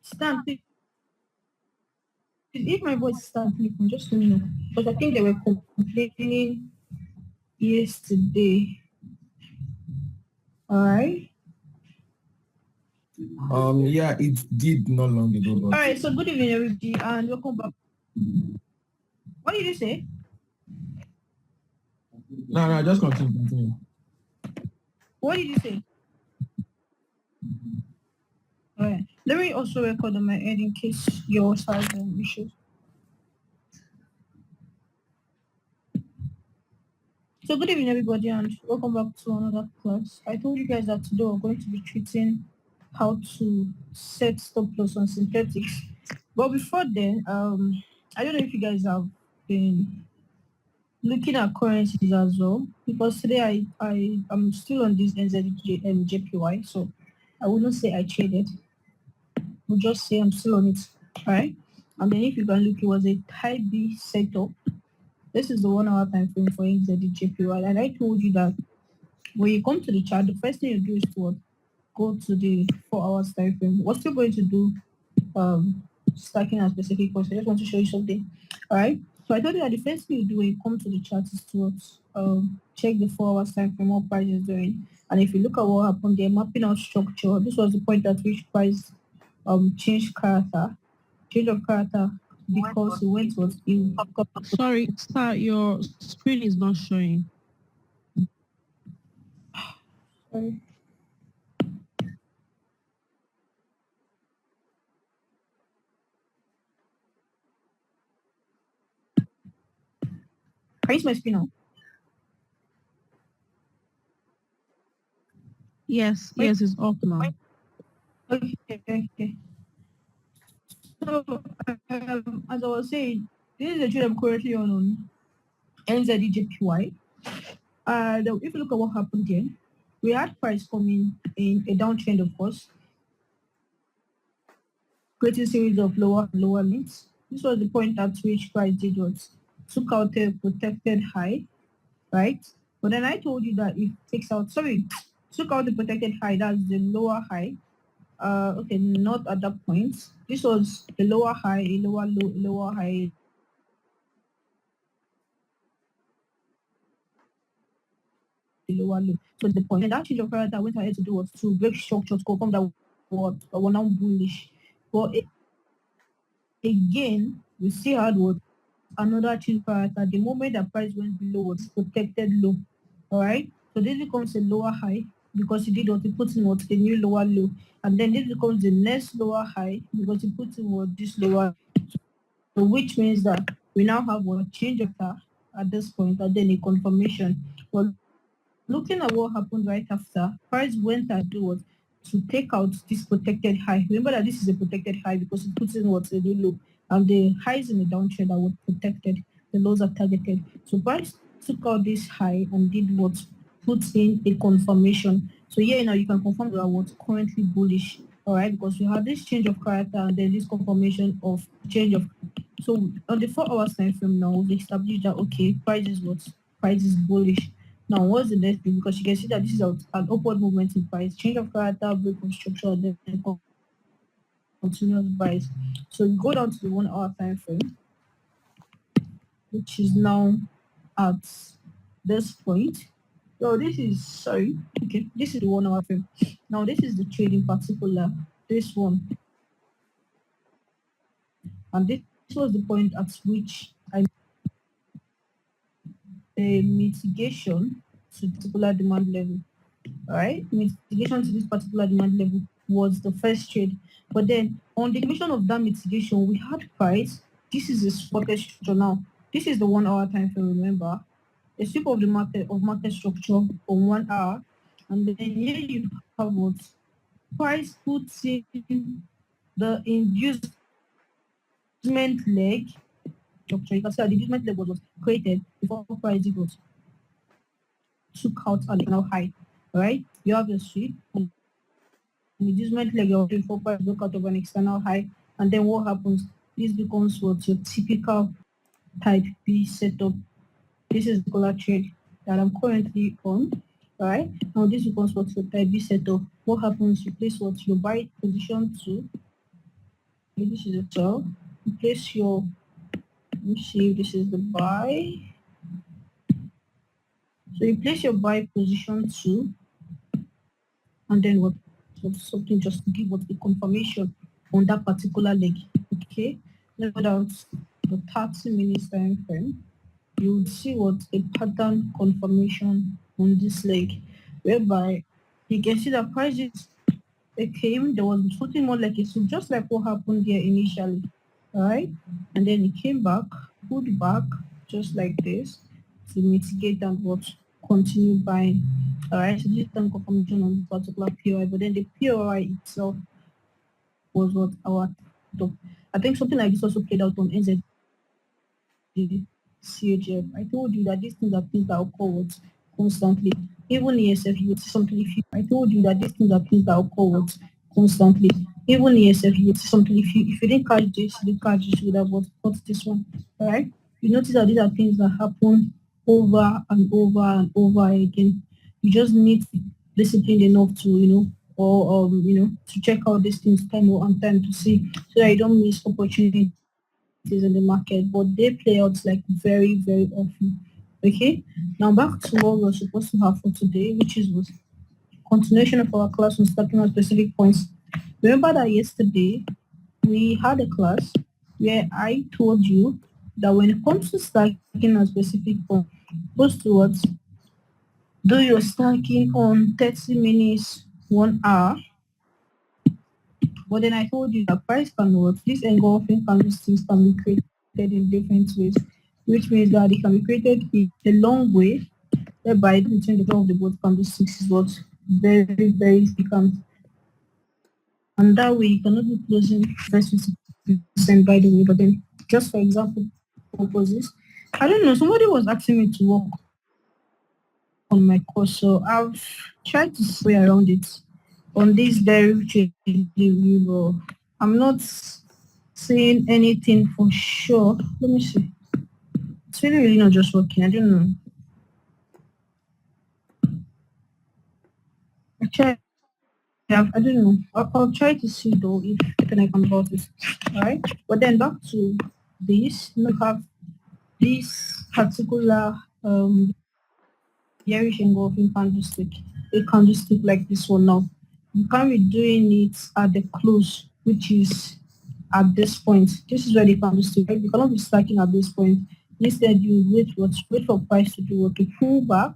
Stan, please, if my voice starts sleeping, just let me know. Because I think they were complaining yesterday. Alright. Yeah, it did not long ago. Alright, so good evening everybody and welcome back. What did you say? No, just continue. What did you say? Alright. Let me also record on my end in case yours has issues. So good evening everybody and welcome back to another class. I told you guys that today we're going to be treating how to set stop loss on synthetics. But before then, I don't know if you guys have been looking at currencies as well, because today I am still on this JPY, so I wouldn't say I traded. We'll just say I'm still on it. Alright. And then if you can look, it was a type B setup. This is the 1 hour time frame for JPY. And I told you that when you come to the chart, the first thing you do is to go to the 4 hours time frame. We're still going to do stacking a specific course. I just want to show you something. Alright. So I told you that the first thing you do when you come to the chart is to check the 4 hours time frame, what price is doing. And if you look at what happened there, mapping out structure, this was the point at which price change of character because it went was in. Sorry, sir, your screen is not showing. Sorry. Can you see my screen now? Yes, it's up now. Okay. So, as I was saying, this is the trade I'm currently on NZDJPY. If you look at what happened here, we had price coming in a downtrend, of course, creating series of lower and lower links. This was the point at which price did what? Took out a protected high, right? But then I told you that it takes out, took out the protected high, that's the lower high. Okay, not at that point. This was a lower high, a lower low, a lower high. Lower low. So the point, and that change of character went ahead to do was to break structure to come that were now bullish. But again, we see how it was another change of character. The moment the price went below was protected low. All right. So this becomes a lower high because he did what he put in what a new lower low, and then this becomes the next lower high because he put in what this lower. So which means that we now have a change of character at this point, and then a confirmation. Well, looking at what happened right after, price went and do what to take out this protected high. Remember that this is a protected high because it puts in what's a new low, and the highs in the downtrend are what protected, the lows are targeted. So price took out this high and did what puts in a confirmation. So here now you can confirm that what's currently bullish, all right, because we have this change of character and then this confirmation of change of. So on the 4 hours time frame now, we established that okay, price is bullish. Now, what's the next thing? Because you can see that this is an upward movement in price, change of character, break of structure, then continuous buys. So you go down to the 1 hour time frame, which is now at this point. So this is this is the 1 hour frame. Now this is the trade in particular, this one. And this was the point at which the mitigation to particular demand level. All right, mitigation to this particular demand level was the first trade. But then on the commission of that mitigation, we had price. This is the spotted structure now. This is the 1 hour time frame, remember. A sweep of the market structure on 1 hour. And then here you have what price puts in the inducement leg structure. You can see that the inducement leg was created before price equals took out an external high. All right, you have your sweep and the inducement leg you're looking for price broke out of an external high, and then what happens? This becomes what your typical type B setup. This is the color trade that I'm currently on. right? Now this becomes what your type B setup. What happens? You place what your buy position to. This is a sell. You place your, let me see if this is the buy. So you place your buy position to, and then what something just to give what the confirmation on that particular leg. Okay, let's go down to the 30 minutes time frame. You would see what a pattern confirmation on this leg, whereby you can see the prices it came, there was something more like a soup, just like what happened here initially. All right, and then it came back, pulled back, just like this, to mitigate and what continue buying. All right, so this is the confirmation on this particular POI, but then the POI itself was what our top. I think something like this also played out on NZ CHF. I told you that these things are things that occur what constantly. Even ESF, you would see something if you. I told you that these things are things that occur what constantly. Even ESF, you would see something if you didn't catch this, you didn't catch this, you would have got this one. All right. You notice that these are things that happen over and over and over again. You just need discipline enough to or to check out these things time on time to see so that you don't miss opportunities in the market, but they play out like very, very often. Okay, now back to what we're supposed to have for today, which is was continuation of our class on stacking on specific points. Remember that yesterday we had a class where I told you that when it comes to stacking on specific points, supposed to what do your stacking on 30 minutes, 1 hour. But then I told you that price can work. These engulfing candlesticks can be created in different ways, which means that it can be created in a long way, whereby between the top of the both candlesticks is what very, very significant. And that way you cannot be closing first 50% by the way, but then just for example purposes. I don't know, somebody was asking me to work on my course, so I've tried to sway around it on this derivative review. I'm not saying anything for sure. Let me see. It's really not just working. I don't know. Actually, I don't know. I'll try to see though if I can about this. All right. But then back to this. You have this particular bearish engulfing candlestick. A candlestick like this one now. You can't be doing it at the close, which is at this point. This is where the candlestick, right? You cannot be stacking at this point. Instead, you wait for price to do what to pull back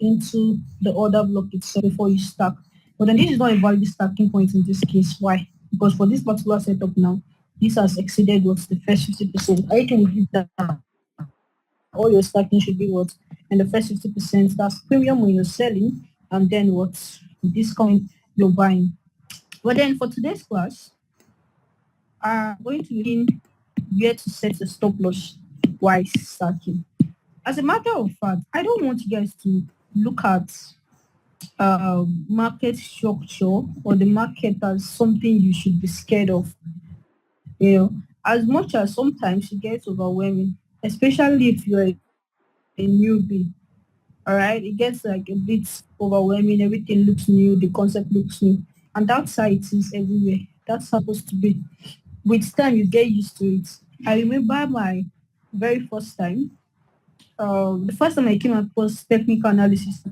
into the order block itself before you stack. But then this is not a valid stacking point in this case. Why? Because for this particular setup now, this has exceeded what's the first 50%. I think we did that. All your stacking should be what? And the first 50%, that's premium when you're selling, and then what? Discount you're buying. But then for today's class, I'm going to begin where to set the stop loss while stacking. As a matter of fact, I don't want you guys to look at market structure or the market as something you should be scared of. You know, as much as sometimes it gets overwhelming, especially if you're a newbie. All right, it gets like a bit overwhelming. Everything looks new. The concept looks new, and that's how it is everywhere. That's supposed to be. With time, you get used to it. I remember my very first time. The first time I came across technical analysis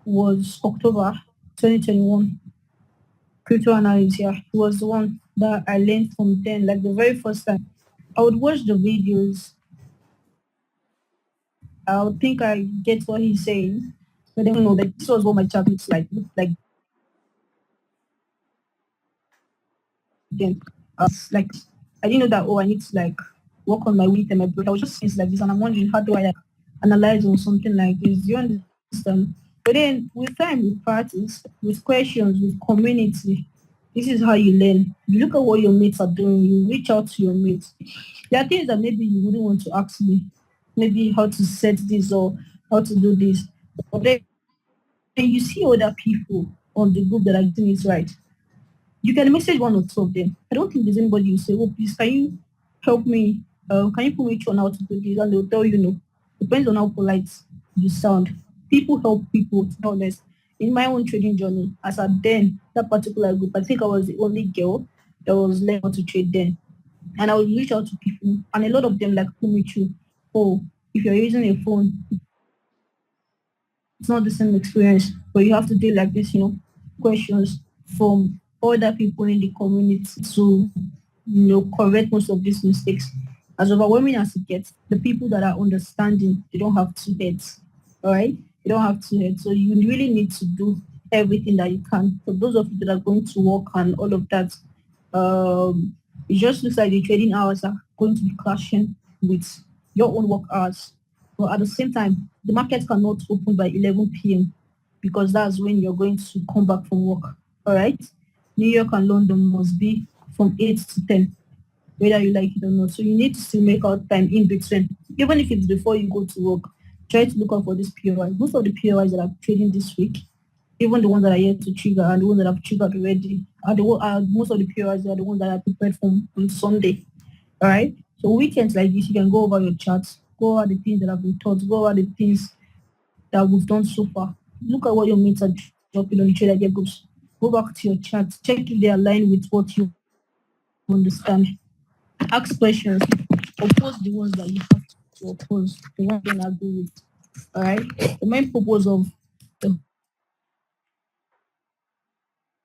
was October 2021. Crypto analysis, yeah, it was the one that I learned from then, like the very first time. I would watch the videos. I would think I get what he's saying, but then know that this was what my chart looks like. Looked like then, like I didn't know that. Oh, I need to like work on my weight and my breath. I was just things like this, and I'm wondering how do I like, analyze on something like this? Do you understand? But then with time, with practice, with questions, with community, this is how you learn. You look at what your mates are doing. You reach out to your mates. There are things that maybe you wouldn't want to ask me, maybe how to set this or how to do this. But then you see other people on the group that are doing it right. You can message one or two of them. I don't think there's anybody you say, oh, please, can you help me? Can you put me on how to do this? And they'll tell you no. Depends on how polite you sound. People help people, to be honest. In my own trading journey, as at then, that particular group, I think I was the only girl that was learning how to trade then. And I would reach out to people, and a lot of them like put me through. Oh, if you're using a phone, it's not the same experience, but you have to do like this, questions from other people in the community to, correct most of these mistakes. As overwhelming as it gets, the people that are understanding, they don't have two heads, all right? You don't have two heads. So you really need to do everything that you can. For those of you that are going to work and all of that, it just looks like the trading hours are going to be clashing with your own work hours. But at the same time, the market cannot open by 11 p.m. because that's when you're going to come back from work. All right? New York and London must be from 8 to 10, whether you like it or not. So you need to still make out time in between. Even if it's before you go to work, try to look out for this POI. Most of the POIs that are trading this week, even the ones that are yet to trigger and the ones that have triggered already, most of the POIs are the ones that are prepared from on Sunday. All right. So weekends like this, you can go over your charts, go over the things that have been taught, go over the things that we've done so far. Look at what your mates are dropping on the trade idea groups. Go back to your charts, check if they align with what you understand. Ask questions. Oppose the ones that you have to oppose, the ones you don't agree with. All right. The main purpose of the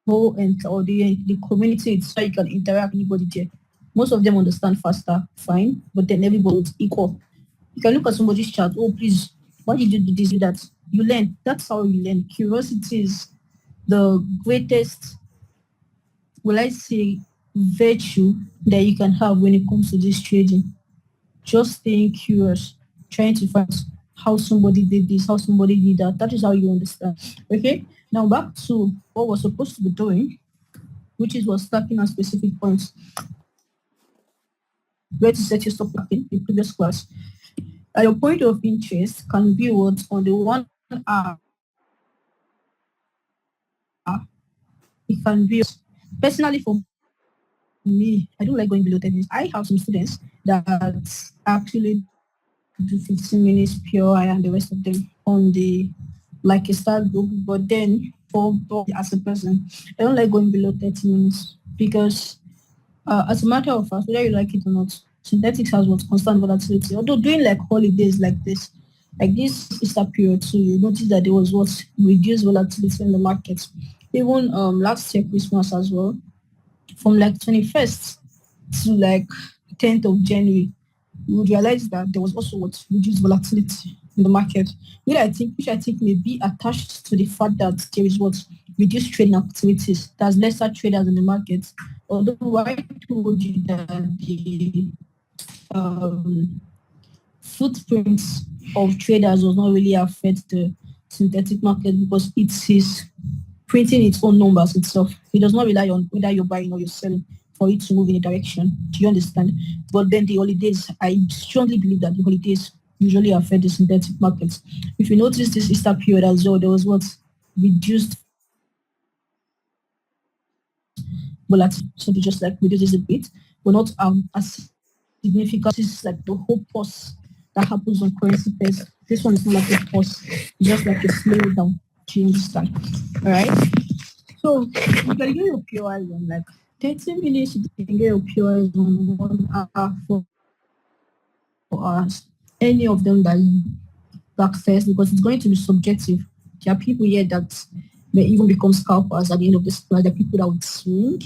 whole and or the community is so you can interact with anybody there. Most of them understand faster, fine, but then everybody is equal. You can look at somebody's chart. Oh, please, why did you do this, do that? You learn. That's how you learn. Curiosity is the greatest, will I say, virtue that you can have when it comes to this trading. Just staying curious, trying to find how somebody did this, how somebody did that. That is how you understand. Okay. Now back to what we're supposed to be doing, which is was stacking at specific points. Where to set your stop in the previous class. Your point of interest can be what on the 1 hour. It can be personally for me. I don't like going below 10 minutes. I have some students that actually do 15 minutes POI and the rest of them on the like a start group. But then for as a person, I don't like going below 30 minutes because as a matter of fact, whether you like it or not, synthetics has what constant volatility. Although during like holidays like this Easter period too, you notice that there was what reduced volatility in the market. Even last year Christmas as well, from like 21st to like 10th of January, you would realize that there was also what reduced volatility in the market, which I think may be attached to the fact that there is what reduced trading activities. There's lesser traders in the market. Although I told you that the um, footprints of traders does not really affect the synthetic market because it is printing its own numbers itself. It does not rely on whether you're buying or you're selling for it to move in a direction. Do you understand? But then the holidays, I strongly believe that the holidays usually affect the synthetic markets. If you notice this Easter period as well, there was what reduced volatility. So they just like reduces a bit, but not as significant. This is like the whole pause that happens on currency pairs. This one is not like a pause, it's just like a slow down. Do you understand? All right. So you can get your POIs on like 30 minutes, you can get your POIs on 1 hour, 4 hours. Any of them that you access because it's going to be subjective. There are people here that may even become scalpers at the end of this class. There are people that would swing.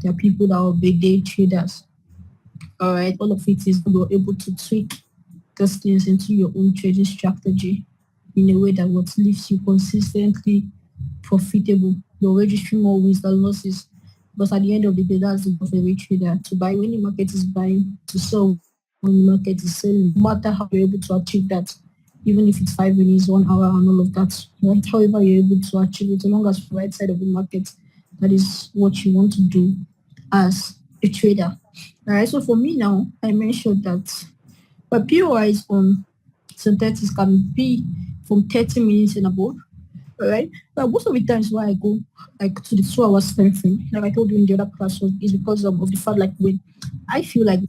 There are people that will be day traders. All right, all of it is you're able to tweak those things into your own trading strategy in a way that what leaves you consistently profitable. You're registering more wins than losses. Because at the end of the day, that's the goal of every trader to buy when the market is buying, to sell when the market is selling. No matter how you're able to achieve that, even if it's 5 minutes, 1 hour, and all of that, right? However, you're able to achieve it, as long as the right side of the market, that is what you want to do as a trader. All right. So for me now, I mentioned that but POIs on synthetics can be from 30 minutes and above. All right. But most of the times why I go like to the 2 hours time frame, like I told you in the other class, is because of the fact like when I feel like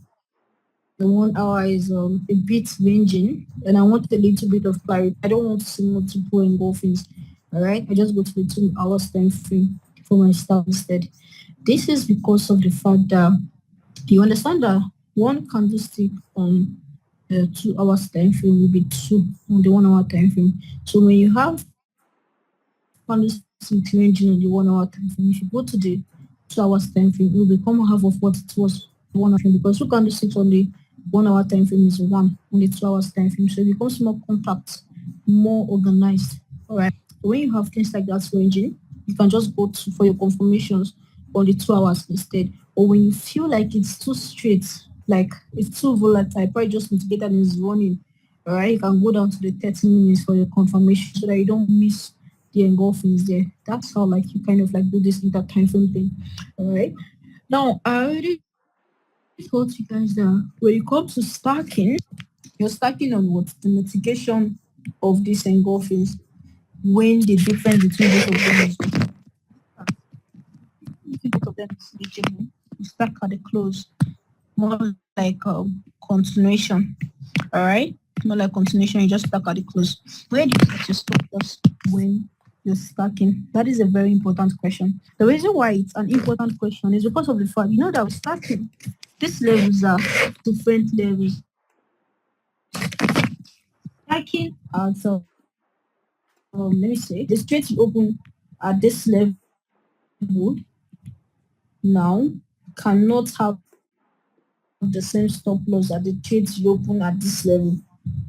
the 1 hour is a bit ranging, and I want a little bit of clarity. I don't want to see multiple engulfings. All right, I just go to the 2 hours time frame for my start instead. This is because of the fact that you understand that one candlestick on the 2 hours time frame will be two on the 1 hour time frame. So when you have candlestick ranging on the 1 hour time frame, if you go to the 2 hours time frame, it will become half of what it was 1 hour frame, because two candlesticks on the 1 hour time frame is one on the 2 hours time frame. So it becomes more compact, more organized. All right. When you have things like that ranging, you can just go to for your confirmations on the 2 hours instead. Or when you feel like it's too straight, like it's too volatile, probably just mitigated and is running. All right, you can go down to the 30 minutes for your confirmation so that you don't miss the engulfings there. That's how like you kind of like do this inter time frame thing. All right. Now I already told you guys that when you come to stacking, you're stacking on what the mitigation of these engulfings when the difference between both of them is both of them is negligible. You stack at the close, more like continuation. All right, more like continuation. You just stack at the close. Where do you set your stop loss when you're stacking? That is a very important question. The reason why it's an important question is because of the fact you know that we're stacking. These levels are different levels. Stacking at let me say the straight you open at this level now cannot have the same stop loss at the trades you open at this level.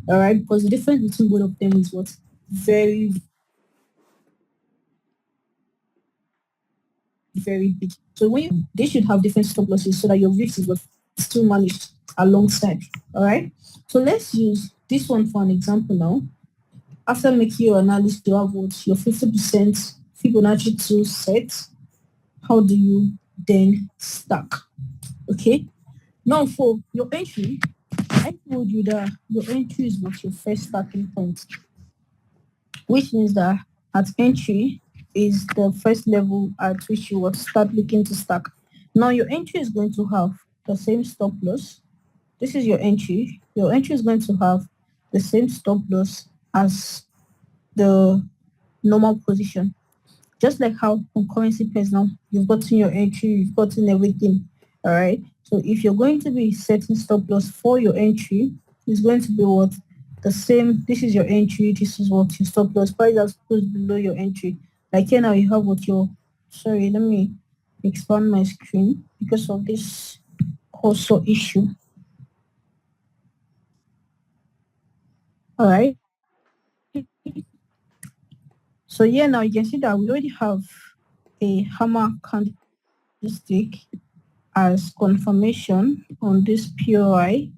All right, because the difference between both of them is what very, very big. So when they should have different stop losses so that your risk is what still managed alongside. All right. So let's use this one for an example now. After making your analysis, you have what your 50% Fibonacci 2 set. How do you then stack? Okay. Now for your entry, I told you that your entry is what your first starting point, which means that at entry is the first level at which you will start looking to stack. Now your entry is going to have the same stop loss. This is your entry. Your entry is going to have the same stop loss as the normal position. Just like how on currency pairs now, you've gotten your entry, you've gotten everything. All right. So if you're going to be setting stop loss for your entry, it's going to be what the same. This is your entry. This is what your stop loss. Price that's close below your entry. Like here now, you have what your. Sorry, let me expand my screen because of this cursor issue. All right. So here now you can see that we already have a hammer candlestick as confirmation on this POI.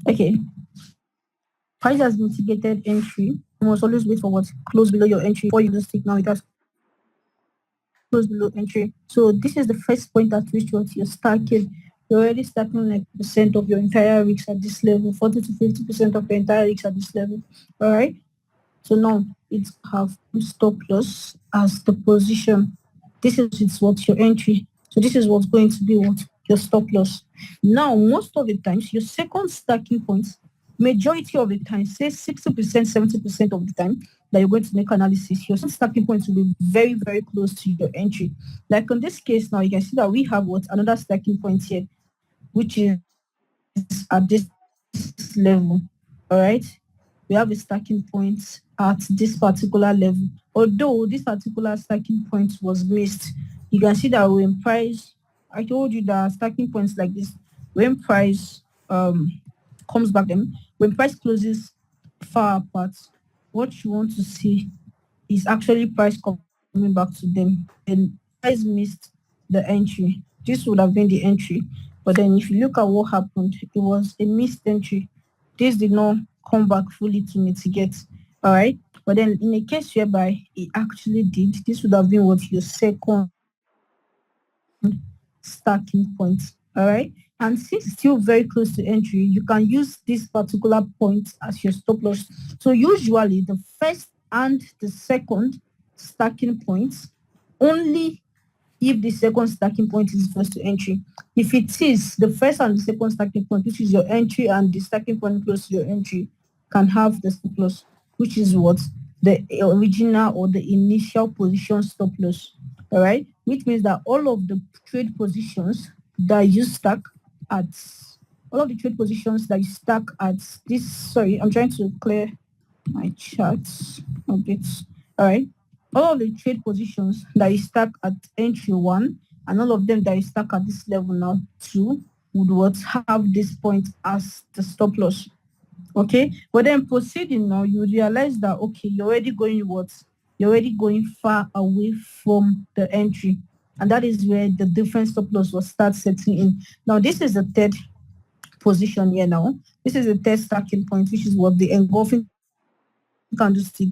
Okay, price has mitigated entry. You must always wait for what close below your entry before you just stick now. It has close below entry. So this is the first point at which what you're stacking. You're already stacking like percent of your entire risk at this level, 40 to 50% of your entire risk at this level. All right. So now it have stop loss as the position. This is it's what your entry. So this is what's going to be what your stop loss. Now, most of the times, your second stacking point, majority of the time, say 60%, 70% of the time that you're going to make analysis, your second stacking point will be very, very close to your entry. Like in this case now, you can see that we have what another stacking point here, which is at this level. All right. We have a stacking point at this particular level. Although this particular stacking point was missed, you can see that when price, I told you that stacking points like this, when price comes back them, when price closes far apart, what you want to see is actually price coming back to them. And price missed the entry. This would have been the entry. But then if you look at what happened, it was a missed entry. This did not come back fully to mitigate. All right. But then in a case whereby it actually did, this would have been what your second stacking point. All right. And since it's still very close to entry, you can use this particular point as your stop loss. So usually the first and the second stacking points only if the second stacking point is close to entry. If it is the first and the second stacking point, which is your entry, and the stacking point close to your entry, can have the stop loss, which is what the original or the initial position stop loss. All right, which means that all of the trade positions that you stack at all of the trade positions that you stack at this. Sorry, I'm trying to clear my charts a bit. All right. All of the trade positions that you stack at entry one and all of them that you stack at this level now two would what have this point as the stop loss. Okay. But then proceeding now, you realize that okay, you're already going what? You're already going far away from the entry. And that is where the different stop loss will start setting in. Now, this is the third position here now. This is the third stacking point, which is what the engulfing candlestick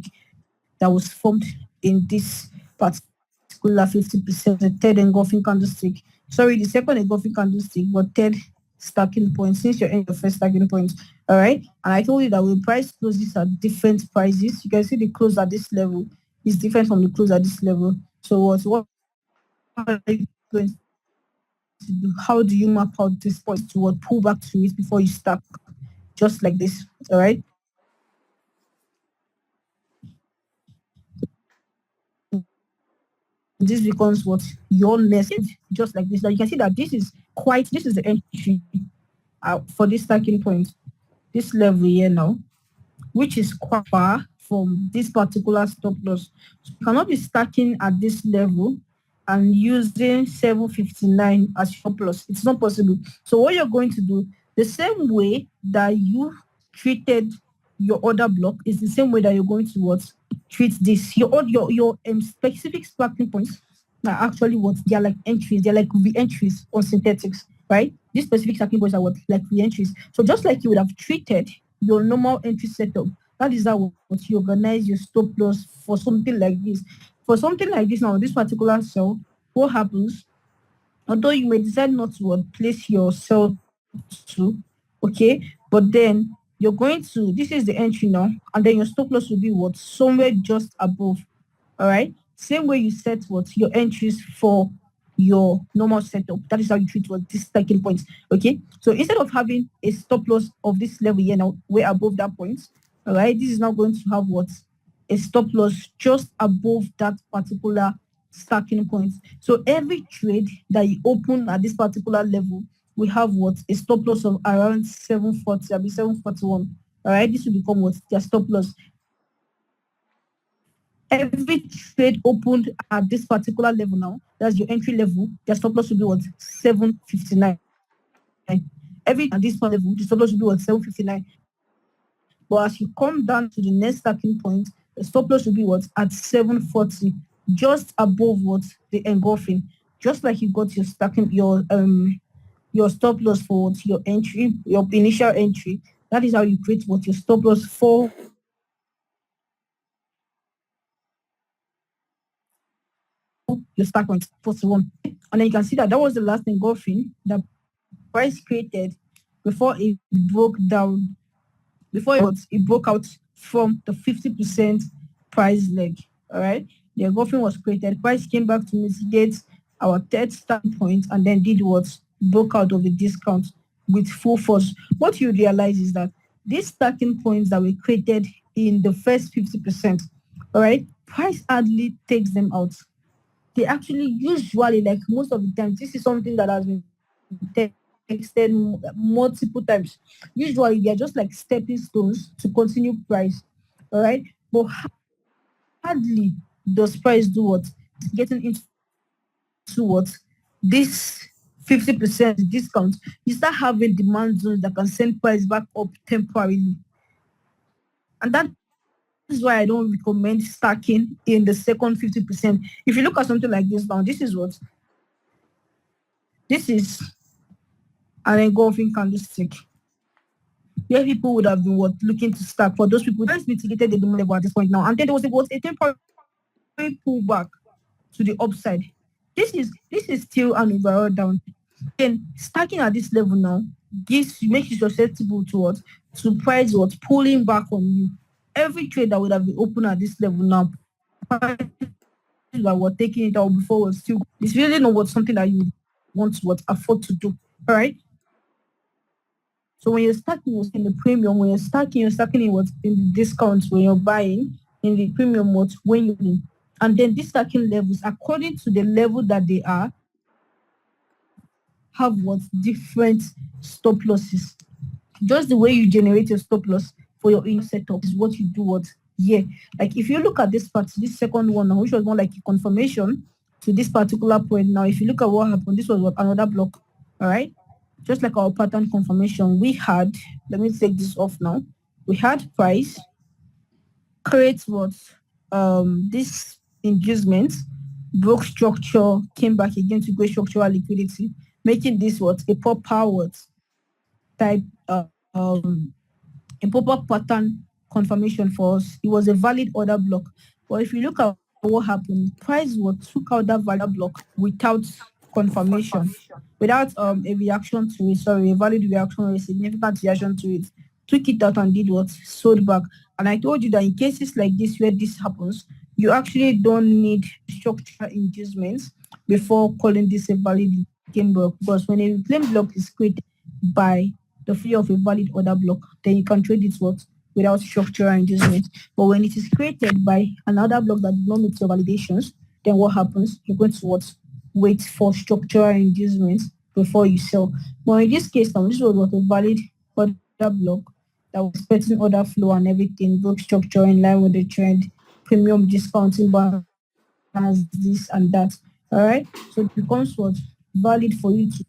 that was formed in this particular 50%, the third engulfing candlestick. Sorry, the second engulfing candlestick, but third stacking point, since you're in the first stacking point. All right. And I told you that when price closes at different prices, you can see the close at this level is different from the close at this level. So what are you going to do? How do you map out this point to what pull back to it before you stack? Just like this. All right. This becomes what your next, just like this. Now you can see that this is the entry for this stacking point, this level here now, which is quite far from this particular stop loss. So you cannot be stacking at this level and using 759 as stop loss. It's not possible. So what you're going to do, the same way that you treated your order block is the same way that you're going to what treat this. Your specific stacking points are actually what they are like entries. They're like re-entries on synthetics, right? These specific stacking points are what like re-entries. So just like you would have treated your normal entry setup, that is how what you organize your stop loss for something like this. For something like this now, this particular cell, what happens? Although you may decide not to place your cell to, okay, but then you're going to, this is the entry now, and then your stop loss will be what? Somewhere just above. All right. Same way you set what your entries for your normal setup. That is how you treat what this stacking points. Okay. So instead of having a stop loss of this level here now, way above that point, all right, this is now going to have what a stop loss just above that particular stacking point. So every trade that you open at this particular level, we have what a stop loss of around 740, I'll be 741. All right, this will become what their stop loss. Every trade opened at this particular level now, that's your entry level, their stop loss will be what 759. Every at this point level, the stop loss will be what 759. But as you come down to the next stacking point, the stop loss will be what at 740, just above what the engulfing. Just like you got your stacking your stop loss for what your entry, your initial entry. That is how you create what your stop loss for your stack point 41. And then you can see that that was the last engulfing that price created before it broke down, before it broke out from the 50% price leg. All right. The engulfing was created. Price came back to mitigate our third standpoint and then did what? Broke out of the discount with full force. What you realize is that these stacking points that were created in the first 50%, all right, price hardly takes them out. They actually usually, like most of the time, this is something that has been texted multiple times. Usually, they are just like stepping stones to continue price. All right, but hardly does price do what getting into what this 50% discount. You start having demand zones that can send price back up temporarily, and that is why I don't recommend stacking in the second 50%. If you look at something like this now, this is an engulfing candlestick where people would have been what looking to stack. For those people, that's mitigated the demand level at this point now. And then there was a temporary pullback to the upside. This is still an overall down. Then stacking at this level now makes you susceptible to what? To price what? Pulling back on you. Every trade that would have been open at this level now, prices that were taking it out before was still, it's really not what something that you want to what afford to do. All right. So when you're stacking, you're in the premium. When you're stacking in what? In the discounts when you're buying, in the premium what? When you, and then these stacking levels, according to the level that they are, have what? Different stop losses. Just the way you generate your stop loss for your in setup is what you do what? Yeah. Like if you look at this part, this second one now, which was more like a confirmation to this particular point. Now, if you look at what happened, this was what? Another block. All right. Just like our pattern confirmation, we had, let me take this off now. We had price, create what? This inducement, broke structure, came back again to go structural liquidity, making this what? A proper what? Type, a proper pattern confirmation for us. It was a valid order block. But if you look at what happened, price what took out that valid block without confirmation, without a reaction to it, sorry, a valid reaction or a significant reaction to it, took it out and did what? Sold back. And I told you that in cases like this where this happens, you actually don't need structural inducements before calling this a valid reclaim block, because when a reclaim block is created by the fee of a valid order block, then you can trade it what? Without structural inducement. But when it is created by another block that did not meet your validations, then what happens? You're going to what? Wait for structural inducement before you sell. But in this case, now this was what? A valid order block that was expecting order flow and everything, broke structure in line with the trend, premium discounting balance, this and that. All right. So it becomes what? Valid for you to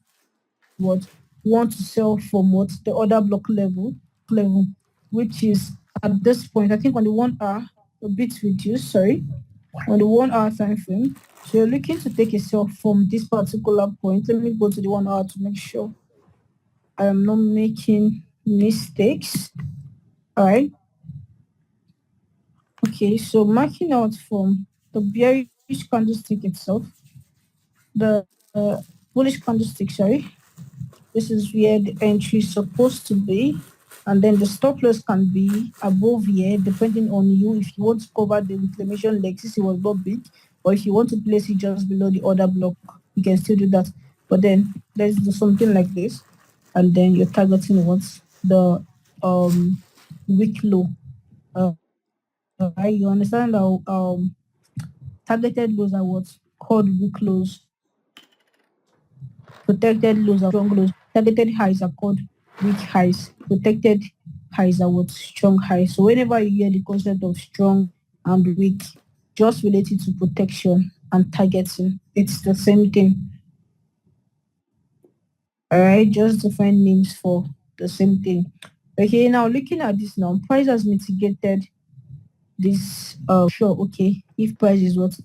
what? Want to sell from what? The order block level, which is at this point, I think on the 1 hour, a bit reduced, sorry, on the 1 hour time frame. So you're looking to take a sell from this particular point. Let me go to the 1 hour to make sure I am not making mistakes. All right. Okay, so marking out from the bearish candlestick itself, the bullish candlestick, sorry. This is where the entry is supposed to be. And then the stop loss can be above here, depending on you. If you want to cover the reclamation leg, since it was not big, or if you want to place it just below the order block, you can still do that. But then let's do something like this. And then you're targeting what's the weak low. Right? You understand that targeted lows are what's called weak lows. Protected lows are strong lows. Targeted highs are called weak highs. Protected highs are what? Strong highs. So whenever you hear the concept of strong and weak, just related to protection and targeting, it's the same thing. All right, just different names for the same thing. Okay, now looking at this now, price has mitigated this. Sure, okay, if price is what?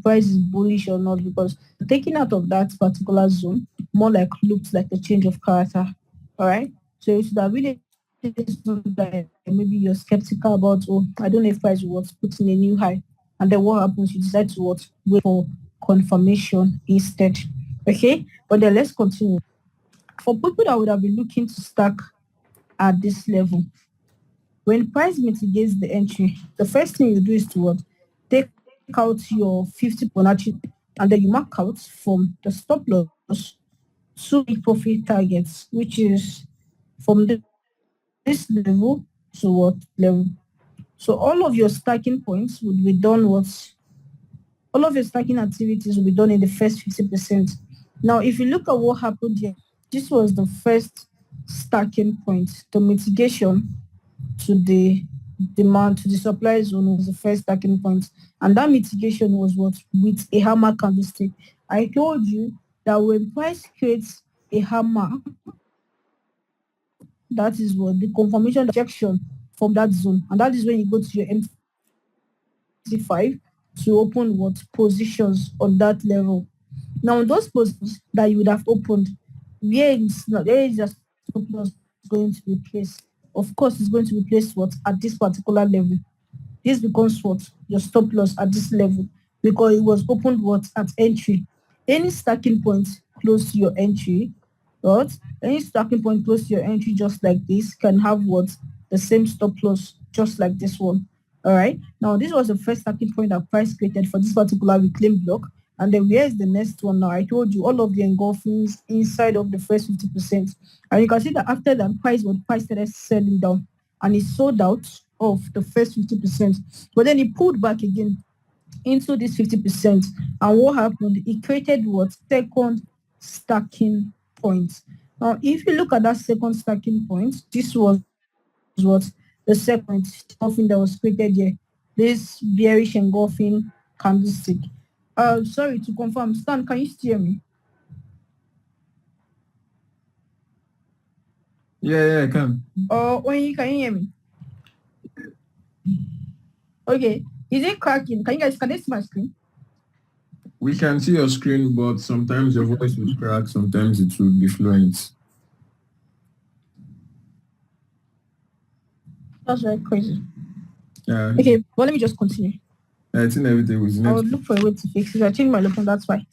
Price is bullish or not, because taking out of that particular zone more like looks like a change of character. All right. So it should have really that maybe you're skeptical about, oh, I don't know if price will put in a new high. And then what happens? You decide to what? Wait for confirmation instead. Okay. But then let's continue. For people that would have been looking to stack at this level, when price mitigates the entry, the first thing you do is to what? Take out your 50 Bonacci, and then you mark out from the stop loss 2 big profit targets, which is from this level to what level. So all of your stacking points would be done all of your stacking activities will be done in the first 50%. Now, if you look at what happened here, this was the first stacking point. The mitigation to the demand, to the supply zone was the first stacking point. And that mitigation was what? With a hammer candlestick. I told you that when price creates a hammer, that is what the confirmation rejection from that zone. And that is when you go to your MT5 to open what positions on that level. Now, those positions that you would have opened, where is your stop loss going to be placed? Of course, it's going to be placed what? At this particular level. This becomes what? Your stop loss at this level, because it was opened what? At entry. any stacking point close to your entry, right? Any stacking point close to your entry, just like this, can have what? The same stop loss, just like this one. All right. Now, this was the first stacking point that price created for this particular reclaim block. And then where is the next one now? I told you all of the engulfings inside of the first 50%. And you can see that after that, price started selling down and it sold out of the first 50%. But then it pulled back again into this 50%. And what happened? It created what? Second stacking point. Now, if you look at that second stacking point, this was what? The second engulfing that was created here. This bearish engulfing candlestick. Sorry to confirm, Stan, can you still hear me? Yeah, I can. When you can you hear me? Okay. Is it cracking? Can they see my screen? We can see your screen, but sometimes your voice will crack, sometimes it will be fluent. That's very crazy. Yeah. Okay, well, let me just continue. I think everything was I would look for a way to fix it. I changed my location, that's why.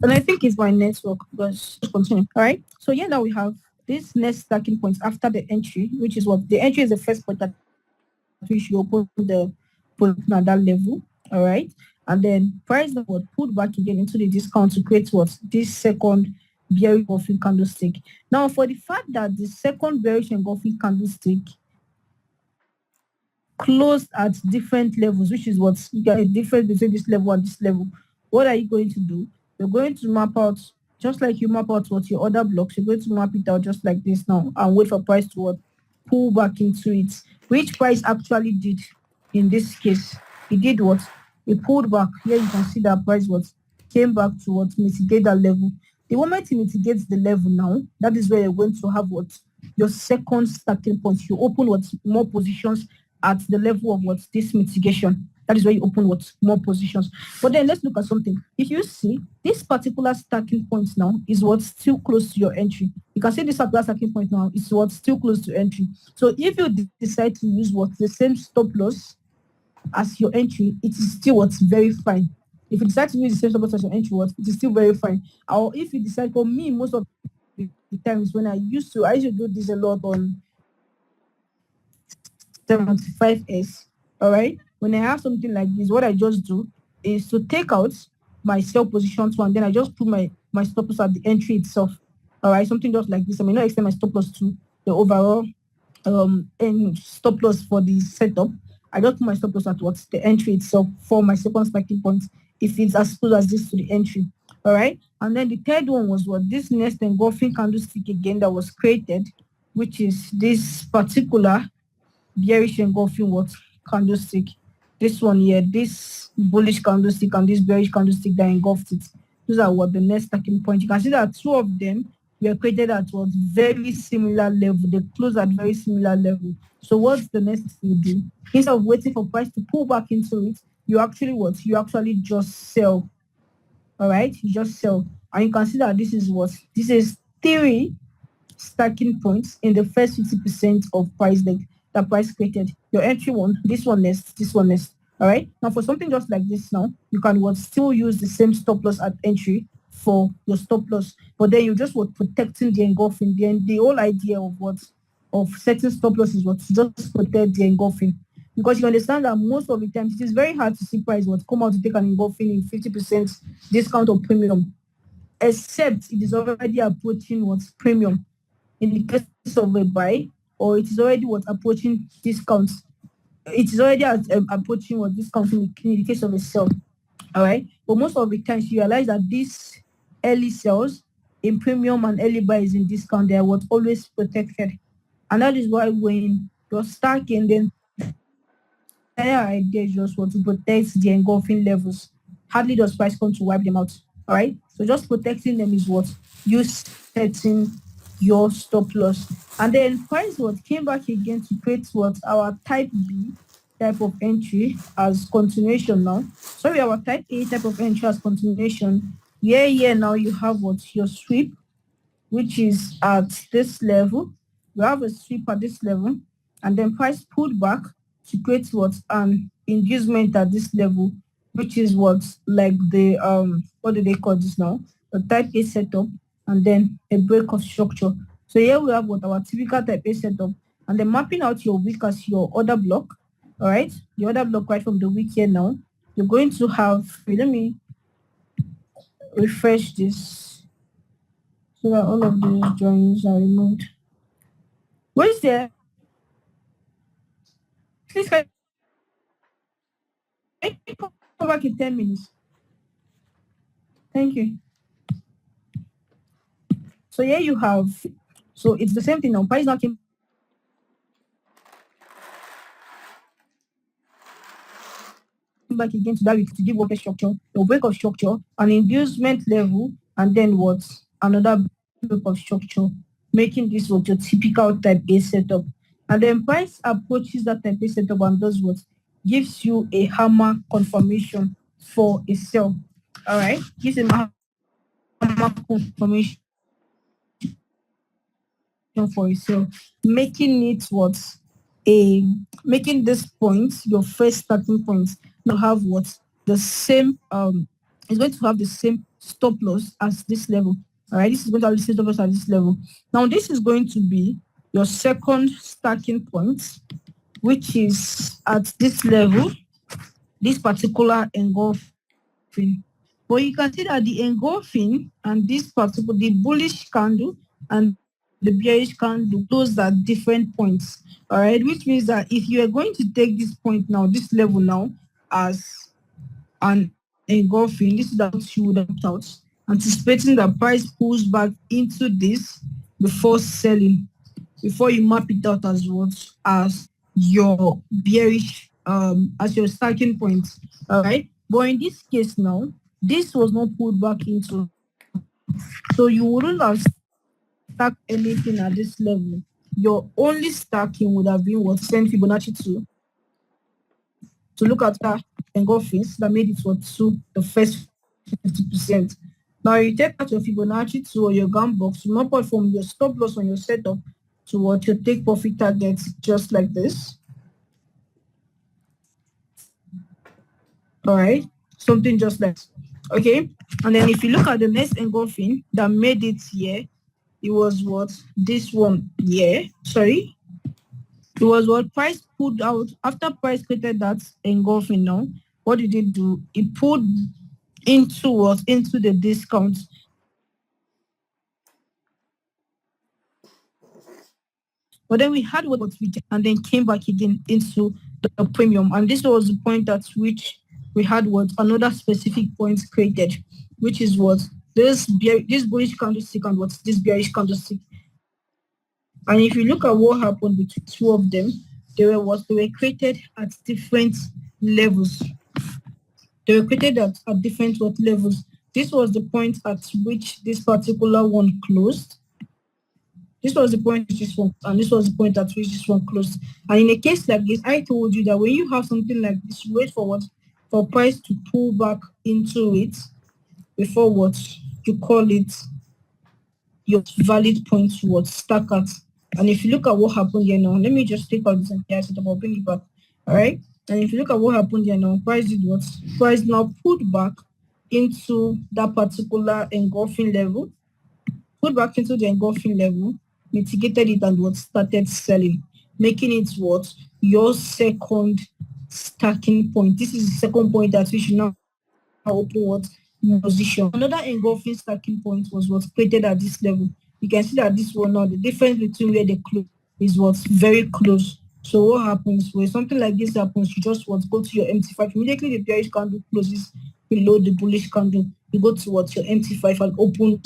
And I think it's my network, because just continue. All right. So yeah, now we have this next stacking point after the entry, which is what the entry is the first point that which you open the position at that level. All right. And then price that was pulled back again into the discount to create what? This second bearish engulfing candlestick. Now, for the fact that the second bearish engulfing candlestick closed at different levels, which is what you get a difference between this level and this level. What are you going to do? You're going to map out, just like you map out what your other blocks, you're going to map it out just like this now and wait for price to what? Pull back into it. Which price actually did in this case? It did what? It pulled back. Here you can see that price what came back to what mitigate that level. The moment it mitigates the level now, that is where you're going to have what your second stacking point. You open what more positions at the level of what this mitigation. That is where you open what more positions. But then let's look at something. If you see this particular stacking point now is what's still close to your entry. You can see this particular stacking point now is what's still close to entry. So if you decide to use what the same stop loss as your entry, it is still what's very fine. If you decide to use the same stop loss as your entry, what it is still very fine. Or if you decide, for me, most of the times when I used to do this a lot on 75S. All right. When I have something like this, what I just do is to take out my sell positions one, then I just put my stop loss at the entry itself. All right, something just like this. I may not extend my stop loss to the overall and stop loss for the setup. I just put my stop loss at what the entry itself for my second stacking point if it's as close as this to the entry. All right. And then the third one was what this next engulfing candlestick again that was created, which is this particular bearish engulfing what candlestick. This one here, this bullish candlestick and this bearish candlestick that engulfed it. Those are what the next stacking point. You can see that two of them were created at what very similar level. They close at very similar level. So what's the next thing you do? Instead of waiting for price to pull back into it, you actually what? You actually just sell. All right, you just sell. And you can see that this is what? This is 3 stacking points in the first 50% of price leg that price created. Your entry one, this one next, this one next. All right. Now for something just like this now, you can what still use the same stop loss at entry for your stop loss, but then you just what protecting the engulfing. Then the whole idea of what of setting stop loss is what to just protect the engulfing. Because you understand that most of the times it is very hard to see price what come out to take an engulfing in 50% discount or premium, except it is already approaching what's premium in the case of a buy, or it is already what approaching discounts. It is already approaching what discounts in the case of a sell. All right. But most of the times you realize that these early sales in premium and early buys in discount, they are what always protected. And that is why when you're stacking, then the idea is just what to protect the engulfing levels. Hardly does price come to wipe them out. All right. So just protecting them is what you setting your stop loss. And then price what came back again to create what our type B type of entry as continuation now. Sorry, our type A type of entry as continuation. Yeah, now you have what your sweep, which is at this level. You have a sweep at this level, and then price pulled back to create what an inducement at this level, which is what like the what do they call this now? A type A setup and then a break of structure. So here we have what our typical type A setup, and then mapping out your wick as your order block. All right, the order block right from the wick here now. You're going to have. Wait, let me refresh this so that all of these drawings are removed. What is there? Please can you come back in 10 minutes? Thank you. So here you have, so it's the same thing now. Price now came back again to that week to give worker structure, a break of structure, an inducement level, and then what? Another break of structure, making this what your typical type A setup. And then price approaches that type A setup and does what? Gives you a hammer confirmation for a sell. All right, gives a hammer confirmation for a sell, making it what? Making this point your first starting point. Now have what? The same it's going to have the same stop loss as this level. All right, this is going to have the same stop loss at this level. Now this is going to be your second starting point, which is at this level, this particular engulfing. But you can see that the engulfing and this particular, the bullish candle and the bearish candle, those are different points. All right, which means that if you are going to take this point now, this level now, as an engulfing, this is what you would have out, anticipating that price pulls back into this before selling, before you map it out as what? As your bearish, as your starting point. All right. But in this case now, this was not pulled back into, so you wouldn't have stacked anything at this level. Your only stacking would have been what? Send Fibonacci to look at that engulfings that made it what to the first 50%. Now you take out your Fibonacci to or your gun box, you map out from your stop loss on your setup to what your take profit target, just like this. All right, something just like, okay. And then if you look at the next engulfing that made it here, it was what? This one here. Sorry. It was what price pulled out after price created that engulfing now. What did it do? It pulled into what? Into the discount. But then we had what we and then came back again into the premium. And this was the point at which we had what another specific point created, which is what this bullish candlestick and what's this bearish candlestick. And if you look at what happened between two of them, they were created at different levels. They were created at different levels. This was the point at which this particular one closed. This was the point at this one, and this was the point at which this one closed. And in a case like this, I told you that when you have something like this, wait for what? For price to pull back into it before what you call it your valid point to what stack at. And if you look at what happened here now, let me just take out this entire setup, I'll bring it back. All right. And if you look at what happened here now, price did what? Price now pulled back into that particular engulfing level, pulled back into the engulfing level, mitigated it and what started selling, making it what your second stacking point. This is the second point at which you now open what position. Another engulfing stacking point was what created at this level. You can see that this one now, the difference between where they close is what's very close. So what happens when something like this happens? You just want to go to your MT5. Immediately the bearish candle closes below the bullish candle. You go to what your MT5 and open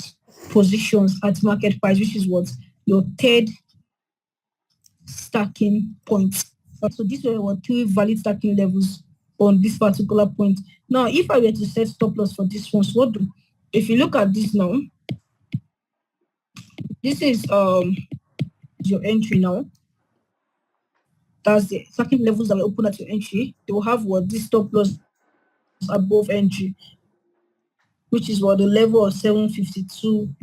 positions at market price, which is what your third stacking point. So these were what three valid stacking levels on this particular point. Now, if I were to set stop loss for this one, so what do? If you look at this now, this is your entry now. That's the stacking levels that will open at your entry. They will have what this stop loss above entry, which is what the level of 752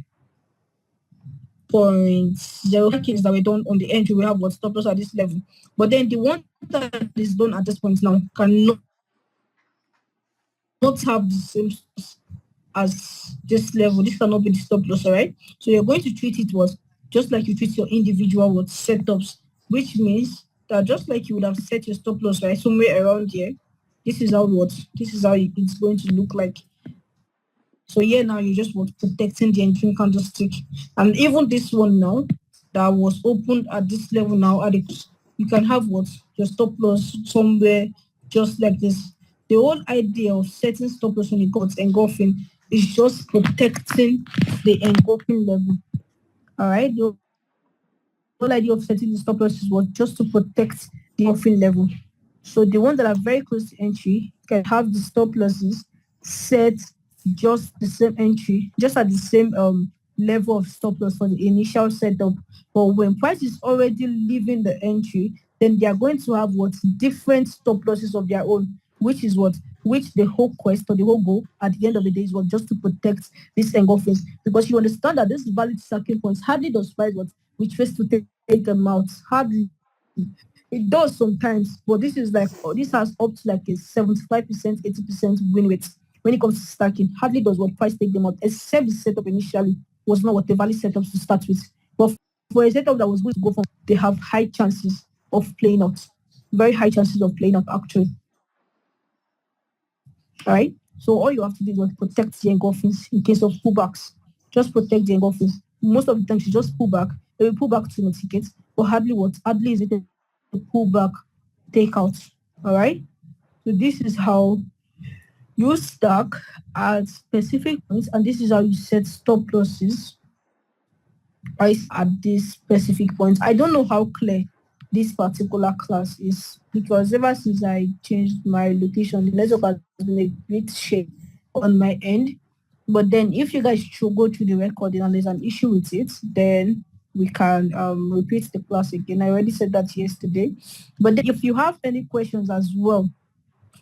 0.0 that were done on the entry, we have what stop loss at this level. But then the one that is done at this point now cannot not have the same as this level. This cannot be the stop loss, all right? So you're going to treat it was just like you treat your individual what setups, which means that just like you would have set your stop loss right somewhere around here, this is how it's going to look like. So here now you just want protecting the entry candlestick, and even this one now that was opened at this level now, you can have what your stop loss somewhere just like this. The whole idea of setting stop loss when it got engulfing is just protecting the engulfing level. All right. The whole idea of setting the stop losses was just to protect the engulfing level. So the ones that are very close to entry can have the stop losses set just the same entry, just at the same level of stop loss for the initial setup. But when price is already leaving the entry, then they are going to have what different stop losses of their own, which the whole quest or the whole goal at the end of the day is what just to protect this engulfing. Because you understand that this valid stacking points hardly does price what which face to take them out. Hardly. It does sometimes, but this has up to like a 75%, 80% win rate when it comes to stacking. Hardly does what price take them out, except the setup initially was not what the valid setups to start with. But for a setup that was going to go from, they have high chances of playing out. Very high chances of playing out actually. All right. So all you have to do is what protect the engulfings in case of pullbacks. Just protect the engulfings. Most of the time, you just pull back. They will pull back to mitigate, but hardly is it a pullback takeout. All right. So this is how you stack at specific points, and this is how you set stop losses price at this specific point. I don't know how clear this particular class is because ever since I changed my location, the network has been a bit shaky on my end. But then if you guys should go through the recording and there's an issue with it, then we can repeat the class again. I already said that yesterday. But then if you have any questions as well,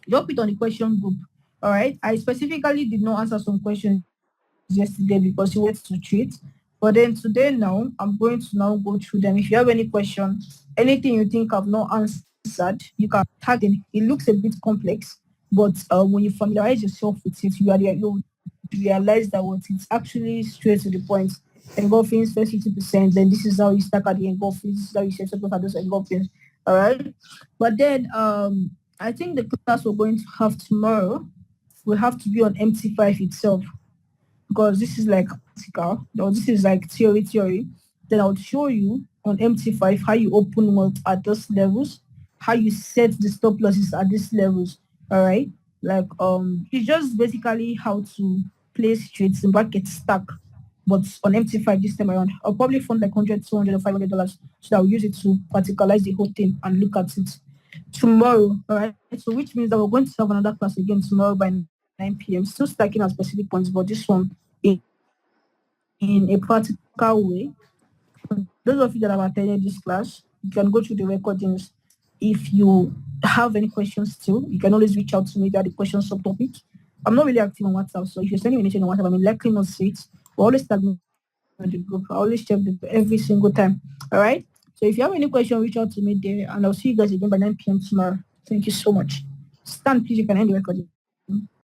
drop it on the question group. All right. I specifically did not answer some questions yesterday because you wanted to treat. But then today now, I'm going to now go through them. If you have any question, anything you think I've not answered, you can tag in. It looks a bit complex, but when you familiarize yourself with it, you'll realize that what it's actually straight to the point. Engulfings first 50%, then this is how you stack at the engulfings, this is how you set up at those engulfings. All right. But then I think the class we're going to have tomorrow will have to be on MT5 itself, because this is like practical, or this is like theory. Then I'll show you on MT5 how you open wealth at those levels, how you set the stop losses at these levels. All right. Like it's just basically how to place trades in bracket stack, but on MT5 this time around. I'll probably fund like $100, $200, or $500, so I'll use it to practicalize the whole thing and look at it tomorrow. All right. So which means that we're going to have another class again tomorrow by 9 p.m. Still stacking at specific points, but this one in a practical way. Those of you that have attended this class, you can go through the recordings. If you have any questions still, you can always reach out to me via the question subtopic. I'm not really active on WhatsApp, so if you're sending me anything on WhatsApp, I mean, likely not see it. But always tag me on the group. I always check every single time. All right. So if you have any question, reach out to me there, and I'll see you guys again by 9 p.m. tomorrow. Thank you so much. Stan, please, you can end the recording.